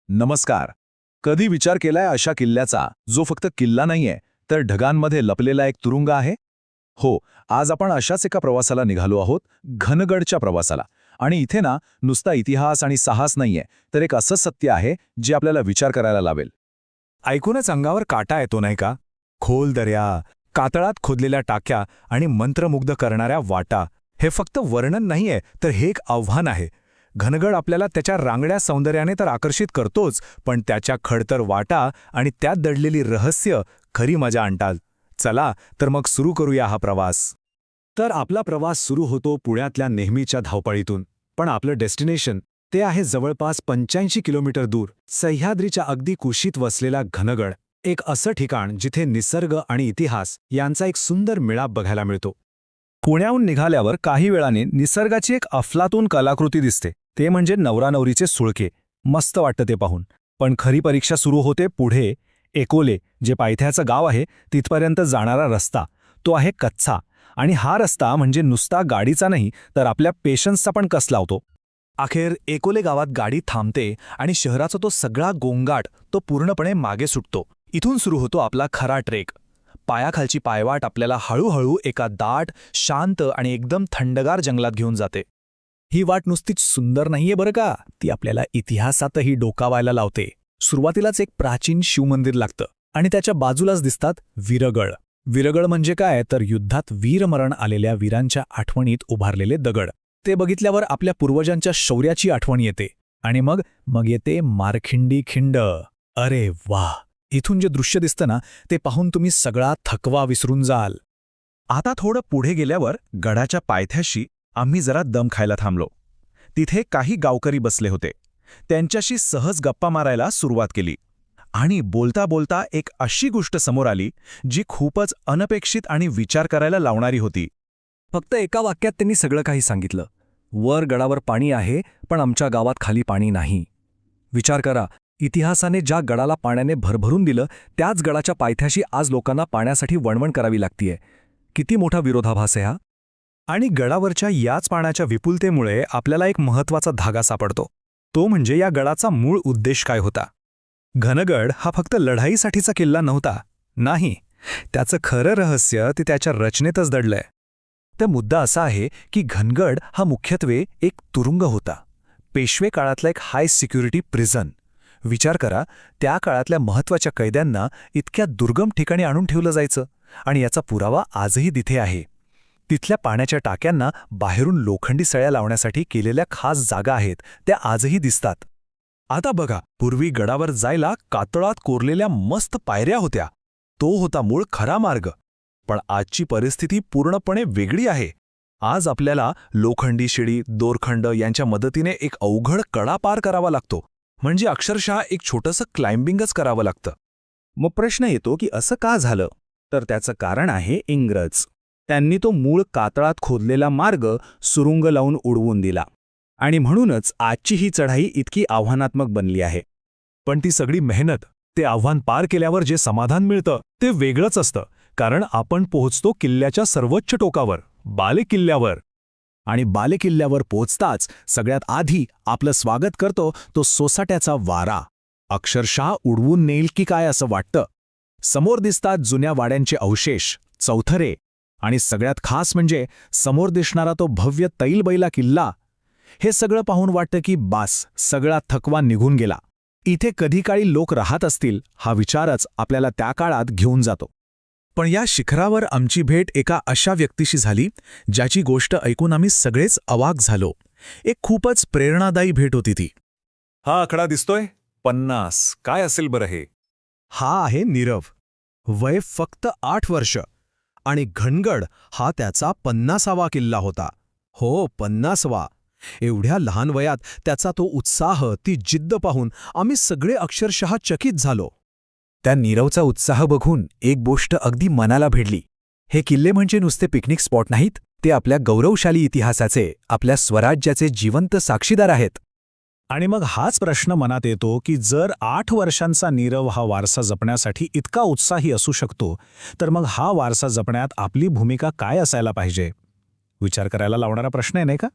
नमस्कार. कधी विचार केलाय अशा किल्ल्याचा जो फक्त किल्ला नाहीये तर ढगांमध्ये लपलेला एक तुरुंग आहे? हो, आज आपण अशाच एका प्रवासाला निघालो आहोत, घनगडच्या प्रवासाला. आणि इथे ना नुसता इतिहास आणि साहस नाहीये, तर एक असं सत्य आहे जे आपल्याला विचार करायला लावेल. ऐकूनच अंगावर काटा येतो नाही का? खोल दर्या, कातळात खोदलेल्या टाक्या आणि मंत्रमुग्ध करणाऱ्या वाटा. हे फक्त वर्णन नाहीये, तर हे एक आव्हान आहे. घनगड आपल्याला त्याच्या रांगड्या सौंदर्याने तर आकर्षित करतोच, पण त्याच्या खडतर वाटा आणि त्यात दडलेली रहस्य खरी मजा आणतात. चला तर मग सुरू करूया हा प्रवास. तर आपला प्रवास सुरू होतो पुण्यातल्या नेहमीच्या धावपळीतून. पण आपलं डेस्टिनेशन ते आहे जवळपास 85 किलोमीटर दूर, सह्याद्रीच्या अगदी कुशीत वसलेला घनगड. एक असं ठिकाण जिथे निसर्ग आणि इतिहास यांचा एक सुंदर मिळाप बघायला मिळतो. पुण्याहून निघाल्यावर काही वेळाने निसर्गाची एक अफलातून कलाकृती दिसते. ते म्हणजे नवरानवरीचे सुळके. मस्त वाटतं ते पाहून. पण खरी परीक्षा सुरू होते पुढे. एकोले, जे पायथ्याचं गाव आहे, तिथपर्यंत जाणारा रस्ता. तो आहे कच्चा. आणि हा रस्ता म्हणजे नुसता गाडीचा नाही, तर आपल्या पेशन्सचा पण कस लावतो. अखेर एकोले गावात गाडी थांबते आणि शहराचा तो सगळा गोंगाट तो पूर्णपणे मागे सुटतो. इथून सुरू होतो आपला खरा ट्रेक. पायाखालची पायवाट आपल्याला हळूहळू एका दाट, शांत आणि एकदम थंडगार जंगलात घेऊन जाते. ही वाट नुसतीच सुंदर नाहीये बरं का, ती आपल्याला इतिहासातही डोकावायला लावते. सुरुवातीलाच एक प्राचीन शिवमंदिर लागतं आणि त्याच्या बाजूलाच दिसतात वीरगळ. वीरगळ म्हणजे काय, तर युद्धात वीरमरण आलेल्या वीरांच्या आठवणीत उभारलेले दगड. ते बघितल्यावर आपल्या पूर्वजांच्या शौर्याची आठवण येते. आणि मग येते मारखिंडी खिंड. अरे वाह! इथून जे दृश्य दिसतं ना, ते पाहून तुम्ही सगळा थकवा विसरून जाल. आता थोडं पुढे गेल्यावर गडाच्या पायथ्याशी आम्ही जरा दम खायला थांबलो. तिथे काही गावकरी बसले होते. त्यांच्याशी सहज गप्पा मारायला सुरुवात केली. आणि बोलता बोलता एक अशी गोष्ट समोर आली जी खूपच अनपेक्षित आणि विचार करायला लावणारी होती. फक्त एका वाक्यात त्यांनी सगळं काही सांगितलं. वर गडावर पाणी आहे, पण आमच्या गावात खाली पाणी नाही. विचार करा, इतिहासाने ज्या गडाला पाण्याने भरभरून दिलं, त्याच गडाच्या पायथ्याशी आज लोकांना पाण्यासाठी वणवण करावी लागतीये. किती मोठा विरोधाभास आहे हा! आणि गडावरच्या याच पाण्याच्या विपुलतेमुळे आपल्याला एक महत्त्वाचा धागा सापडतो. तो म्हणजे या गडाचा मूळ उद्देश काय होता. घनगड हा फक्त लढाईसाठीचा किल्ला नव्हता. नाही, त्याचं खरं रहस्य ते त्याच्या रचनेतच दडलंय. तर मुद्दा असा आहे की घनगड हा मुख्यत्वे एक तुरुंग होता. पेशवे काळातला एक हाय सिक्युरिटी प्रिझन. विचार करा, त्या काळातल्या महत्त्वाच्या कैद्यांना इतक्या दुर्गम ठिकाणी आणून ठेवलं जायचं, आणि याचा पुरावा आजही तिथे आहे. तिथल्या पाण्याच्या टाक्यांना बाहेरून लोखंडी सळ्या लावण्यासाठी केलेल्या खास जागा आहेत, त्या आजही दिसतात. आता बघा, पूर्वी गडावर जायला कातळात कोरलेल्या मस्त पायऱ्या होत्या. तो होता मूळ खरा मार्ग. पण आजची परिस्थिती पूर्णपणे वेगळी आहे. आज आपल्याला लोखंडी शिडी, दोरखंड यांच्या मदतीने एक अवघड कडा पार करावा लागतो. म्हणजे अक्षरशः एक छोटंसं क्लाइम्बिंगच करावं लागतं. मग प्रश्न येतो की असं का झालं? तर त्याचं कारण आहे इंग्रज. त्यांनी तो मूळ कातळात खोदलेला मार्ग सुरुंग लावून उडवून दिला. आणि म्हणूनच आजची ही चढाई इतकी आव्हानात्मक बनली आहे. पण ती सगळी मेहनत, ते आव्हान पार केल्यावर जे समाधान मिळतं ते वेगळंच असतं. कारण आपण पोहोचतो किल्ल्याच्या सर्वोच्च टोकावर, बालेकिल्ल्यावर. आणि बालेकिल्ल्यावर पोहोचताच सगळ्यात आधी आपलं स्वागत करतो तो सोसाट्याचा वारा. अक्षरशः उडवून नेईल की काय असं वाटतं. समोर दिसतात जुन्या वाड्यांचे अवशेष, चौथरे, आणि सगळ्यात खास म्हणजे समोर दिसणारा तो भव्य तैलबैला किल्ला. हे सगळं पाहून वाटतं की बास, सगळा थकवा निघून गेला. इथे कधी काळी लोक राहत असतील हा विचारच आपल्याला त्या काळात घेऊन जातो. पण या शिखरावर आमची भेट एका अशा व्यक्तीशी झाली ज्याची गोष्ट ऐकून आम्ही सगळेच अवाक झालो. एक खूपच प्रेरणादायी भेट होती ती. हा आकडा दिसतोय 50. काय असेल बरं हे? हा आहे नीरव. वय फक्त 8 वर्ष. आणि घनगड हा त्याचा 50वा किल्ला होता. हो, 50वा. एवढ्या लहान वयात त्याचा तो उत्साह, ती जिद्द पाहून आम्ही सगळे अक्षरशः चकित झालो. त्या नीरवचा उत्साह बघून एक गोष्ट अगदी मनाला भिडली. हे किल्ले म्हणजे नुसते पिकनिक स्पॉट नाहीत, ते आपल्या गौरवशाली इतिहासाचे, आपल्या स्वराज्याचे जिवंत साक्षीदार आहेत. आणि मग हाच प्रश्न मनात येतो की जर 8 वर्षांचा नीरव हा वारसा जपण्यासाठी इतका उत्साही असू शकतो, तर मग हा वारसा जपण्यात आपली भूमिका काय असायला पाहिजे? विचार करायला लावणारा प्रश्न आहे, नाही का?